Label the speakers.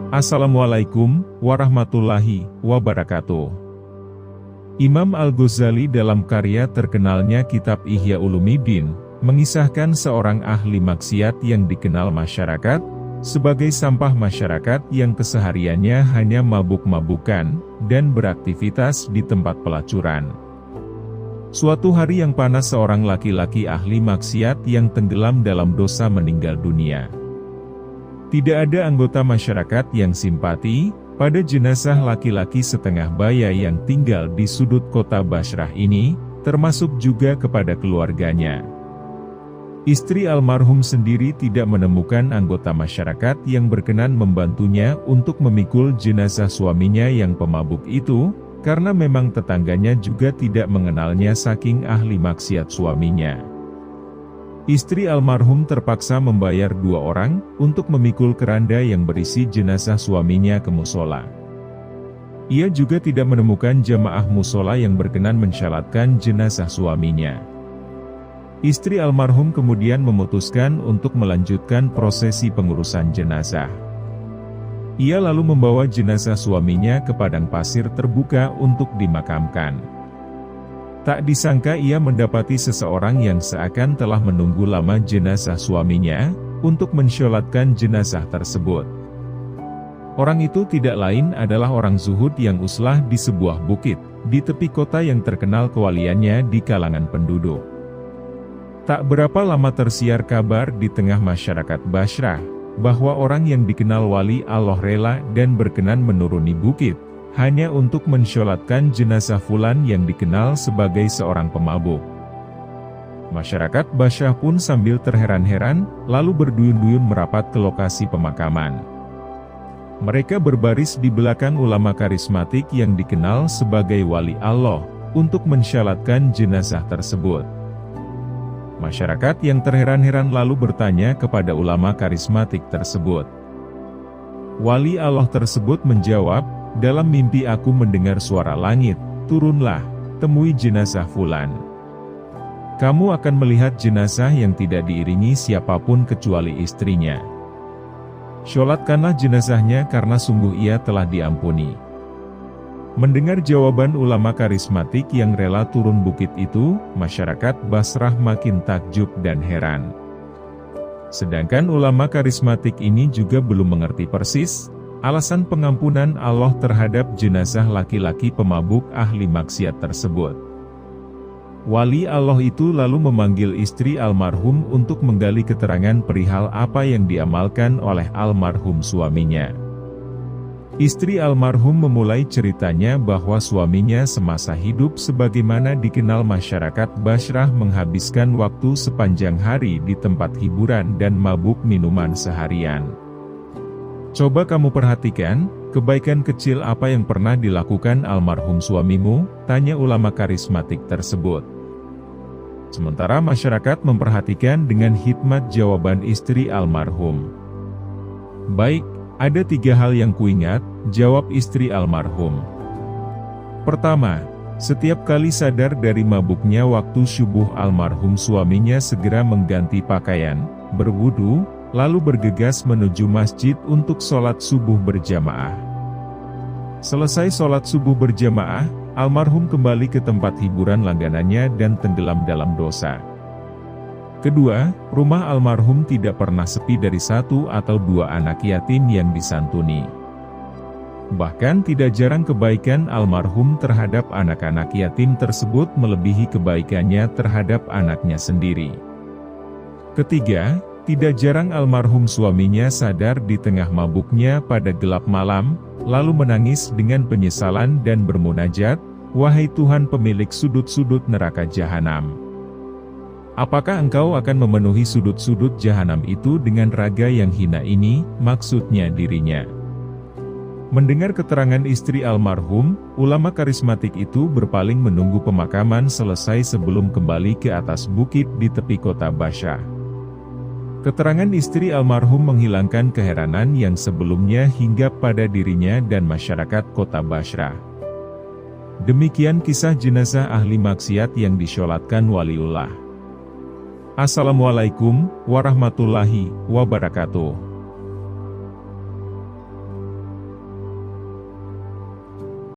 Speaker 1: Assalamualaikum warahmatullahi wabarakatuh. Imam Al-Ghazali dalam karya terkenalnya Kitab Ihya Ulumuddin, mengisahkan seorang ahli maksiat yang dikenal masyarakat sebagai sampah masyarakat yang kesehariannya hanya mabuk-mabukan dan beraktivitas di tempat pelacuran. Suatu hari yang panas, seorang laki-laki ahli maksiat yang tenggelam dalam dosa meninggal dunia. Tidak ada anggota masyarakat yang simpati pada jenazah laki-laki setengah baya yang tinggal di sudut kota Basrah ini, termasuk juga kepada keluarganya. Istri almarhum sendiri tidak menemukan anggota masyarakat yang berkenan membantunya untuk memikul jenazah suaminya yang pemabuk itu, karena memang tetangganya juga tidak mengenalnya saking ahli maksiat suaminya. Istri almarhum terpaksa membayar 2 orang untuk memikul keranda yang berisi jenazah suaminya ke musola. Ia juga tidak menemukan jamaah musola yang berkenan mensalatkan jenazah suaminya. Istri almarhum kemudian memutuskan untuk melanjutkan prosesi pengurusan jenazah. Ia lalu membawa jenazah suaminya ke padang pasir terbuka untuk dimakamkan. Tak disangka ia mendapati seseorang yang seakan telah menunggu lama jenazah suaminya untuk mensolatkan jenazah tersebut. Orang itu tidak lain adalah orang zuhud yang uslah di sebuah bukit di tepi kota yang terkenal kewaliannya di kalangan penduduk. Tak berapa lama tersiar kabar di tengah masyarakat Basrah bahwa orang yang dikenal wali Allah rela dan berkenan menuruni bukit hanya untuk mensolatkan jenazah fulan yang dikenal sebagai seorang pemabuk. Masyarakat Basrah pun sambil terheran-heran lalu berduyun-duyun merapat ke lokasi pemakaman. Mereka berbaris di belakang ulama karismatik yang dikenal sebagai wali Allah untuk mensolatkan jenazah tersebut. Masyarakat yang terheran-heran lalu bertanya kepada ulama karismatik tersebut. Wali Allah tersebut menjawab, "Dalam mimpi aku mendengar suara langit, turunlah, temui jenazah fulan. Kamu akan melihat jenazah yang tidak diiringi siapapun kecuali istrinya. Sholatkanlah jenazahnya karena sungguh ia telah diampuni." Mendengar jawaban ulama karismatik yang rela turun bukit itu, masyarakat Basrah makin takjub dan heran. Sedangkan ulama karismatik ini juga belum mengerti persis alasan pengampunan Allah terhadap jenazah laki-laki pemabuk ahli maksiat tersebut. Wali Allah itu lalu memanggil istri almarhum untuk menggali keterangan perihal apa yang diamalkan oleh almarhum suaminya. Istri almarhum memulai ceritanya bahwa suaminya semasa hidup sebagaimana dikenal masyarakat Basrah menghabiskan waktu sepanjang hari di tempat hiburan dan mabuk minuman seharian. Coba kamu perhatikan, kebaikan kecil apa yang pernah dilakukan almarhum suamimu, tanya ulama karismatik tersebut. Sementara masyarakat memperhatikan dengan hikmat jawaban istri almarhum. Baik, ada 3 hal yang kuingat, jawab istri almarhum. Pertama, setiap kali sadar dari mabuknya waktu subuh almarhum suaminya segera mengganti pakaian, berwudu, lalu bergegas menuju masjid untuk sholat subuh berjamaah. Selesai sholat subuh berjamaah, almarhum kembali ke tempat hiburan langganannya dan tenggelam dalam dosa. Kedua, rumah almarhum tidak pernah sepi dari 1 atau 2 anak yatim yang disantuni. Bahkan tidak jarang kebaikan almarhum terhadap anak-anak yatim tersebut melebihi kebaikannya terhadap anaknya sendiri. Ketiga, tidak jarang almarhum suaminya sadar di tengah mabuknya pada gelap malam, lalu menangis dengan penyesalan dan bermunajat, "Wahai Tuhan pemilik sudut-sudut neraka jahanam. Apakah engkau akan memenuhi sudut-sudut jahanam itu dengan raga yang hina ini?" Maksudnya dirinya. Mendengar keterangan istri almarhum, ulama karismatik itu berpaling menunggu pemakaman selesai sebelum kembali ke atas bukit di tepi kota Basrah. Keterangan istri almarhum menghilangkan keheranan yang sebelumnya hinggap pada dirinya dan masyarakat kota Basrah. Demikian kisah jenazah ahli maksiat yang disolatkan waliullah. Assalamualaikum warahmatullahi wabarakatuh.